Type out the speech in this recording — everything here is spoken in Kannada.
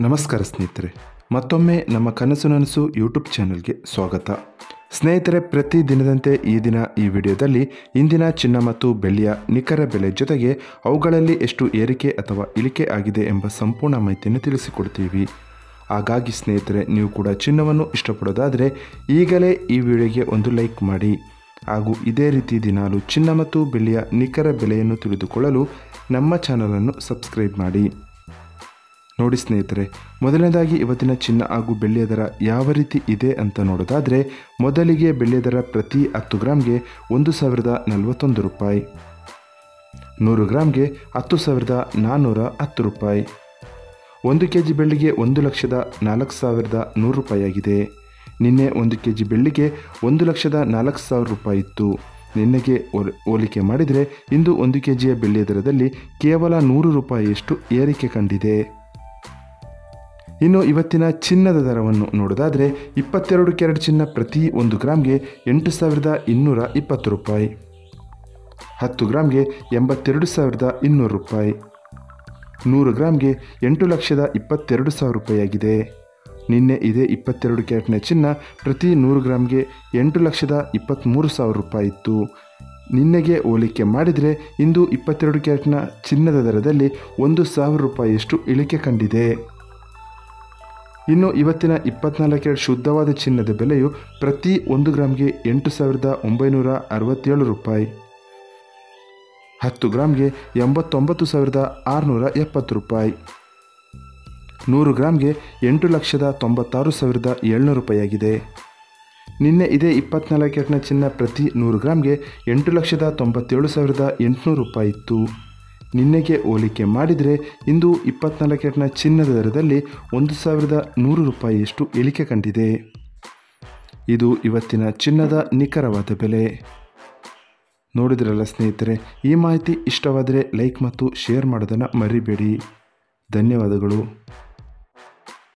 ನಮಸ್ಕಾರ ಸ್ನೇಹಿತರೆ, ಮತ್ತೊಮ್ಮೆ ನಮ್ಮ ಕನಸು ನನಸು ಯೂಟ್ಯೂಬ್ ಚಾನಲ್ಗೆ ಸ್ವಾಗತ. ಸ್ನೇಹಿತರೆ, ಪ್ರತಿ ದಿನದಂತೆ ಈ ದಿನ ಈ ವಿಡಿಯೋದಲ್ಲಿ ಇಂದಿನ ಚಿನ್ನ ಮತ್ತು ಬೆಳ್ಳಿಯ ನಿಖರ ಬೆಲೆ ಜೊತೆಗೆ ಅವುಗಳಲ್ಲಿ ಎಷ್ಟು ಏರಿಕೆ ಅಥವಾ ಇಳಿಕೆ ಆಗಿದೆ ಎಂಬ ಸಂಪೂರ್ಣ ಮಾಹಿತಿಯನ್ನು ತಿಳಿಸಿಕೊಡ್ತೀವಿ. ಹಾಗಾಗಿ ಸ್ನೇಹಿತರೆ, ನೀವು ಕೂಡ ಚಿನ್ನವನ್ನು ಇಷ್ಟಪಡೋದಾದರೆ ಈಗಲೇ ಈ ವಿಡಿಯೋಗೆ ಒಂದು ಲೈಕ್ ಮಾಡಿ. ಹಾಗೂ ಇದೇ ರೀತಿ ದಿನಾಲು ಚಿನ್ನ ಮತ್ತು ಬೆಳ್ಳಿಯ ನಿಖರ ಬೆಲೆಯನ್ನು ತಿಳಿದುಕೊಳ್ಳಲು ನಮ್ಮ ಚಾನಲನ್ನು ಸಬ್ಸ್ಕ್ರೈಬ್ ಮಾಡಿ. ನೋಡಿ ಸ್ನೇಹಿತರೆ, ಮೊದಲನೇದಾಗಿ ಇವತ್ತಿನ ಚಿನ್ನ ಹಾಗೂ ಬೆಳ್ಳಿಯ ದರ ಯಾವ ರೀತಿ ಇದೆ ಅಂತ ನೋಡೋದಾದರೆ, ಮೊದಲಿಗೆ ಬೆಳ್ಳಿಯ ದರ ಪ್ರತಿ 10 ಗ್ರಾಮ್ಗೆ 1041 ರೂಪಾಯಿ, 100 ಗ್ರಾಮ್ಗೆ 10,410 ರೂಪಾಯಿ. 1 ಕೆಜಿ ಬೆಳ್ಳಿಗೆ 1,04,100 ರೂಪಾಯಿ ಆಗಿದೆ. ನಿನ್ನೆ 1 ಕೆಜಿ ಬೆಳ್ಳಿಗೆ 1,04,000 ರೂಪಾಯಿ ಇತ್ತು. ನಿನ್ನೆಗೆ ಹೋಲಿಕೆ ಮಾಡಿದರೆ ಇಂದು 1 ಕೆಜಿಯ ಬೆಳ್ಳಿಯ ದರದಲ್ಲಿ ಕೇವಲ 100 ರೂಪಾಯಿಯಷ್ಟು ಏರಿಕೆ ಕಂಡಿದೆ. ಇನ್ನು ಇವತ್ತಿನ ಚಿನ್ನದ ದರವನ್ನು ನೋಡೋದಾದರೆ, 22 ಕ್ಯಾರೆಟ್ ಚಿನ್ನ ಪ್ರತಿ 1 ಗ್ರಾಮ್ಗೆ 8,220 ರೂಪಾಯಿ, 10 ಗ್ರಾಮ್ಗೆ 82,200 ರೂಪಾಯಿ, 100 ಗ್ರಾಮ್ಗೆ 8,22,000 ರೂಪಾಯಿ ಆಗಿದೆ. ನಿನ್ನೆ ಇದೇ 22 ಕ್ಯಾರೆಟ್ನ ಚಿನ್ನ ಪ್ರತಿ 100 ಗ್ರಾಮ್ಗೆ 8,23,000 ರೂಪಾಯಿ ಇತ್ತು. ನಿನ್ನೆಗೆ ಹೋಲಿಕೆ ಮಾಡಿದರೆ ಇಂದು 22 ಕ್ಯಾರೆಟ್ನ ಚಿನ್ನದ ದರದಲ್ಲಿ 1,000 ರೂಪಾಯಿಯಷ್ಟು ಇಳಿಕೆ ಕಂಡಿದೆ. ಇನ್ನು ಇವತ್ತಿನ 24 ಕ್ಯಾರೆಟ್ ಶುದ್ಧವಾದ ಚಿನ್ನದ ಬೆಲೆಯು ಪ್ರತಿ 1 ಗ್ರಾಮ್ಗೆ 8,967 ರೂಪಾಯಿ, 10 ಗ್ರಾಮ್ಗೆ 89,670 ರೂಪಾಯಿ, 100 ಗ್ರಾಮ್ಗೆ 8,96,700 ರೂಪಾಯಿ ಆಗಿದೆ. ನಿನ್ನೆ ಇದೇ 24 ಕ್ಯಾರೆಟ್ನ ಚಿನ್ನ ಪ್ರತಿ 100 ಗ್ರಾಮ್ಗೆ 8,97,800 ರೂಪಾಯಿ ಇತ್ತು. ನಿನ್ನೆಗೆ ಹೋಲಿಕೆ ಮಾಡಿದರೆ ಇಂದು 24 ಕ್ಯಾರೆಟ್ನ ಚಿನ್ನದ ದರದಲ್ಲಿ 1,100 ರೂಪಾಯಿಯಷ್ಟು ಇಳಿಕೆ ಕಂಡಿದೆ. ಇದು ಇವತ್ತಿನ ಚಿನ್ನದ ನಿಖರವಾದ ಬೆಲೆ. ನೋಡಿದ್ರಲ್ಲ ಸ್ನೇಹಿತರೆ, ಈ ಮಾಹಿತಿ ಇಷ್ಟವಾದರೆ ಲೈಕ್ ಮತ್ತು ಶೇರ್ ಮಾಡೋದನ್ನು ಮರಿಬೇಡಿ. ಧನ್ಯವಾದಗಳು.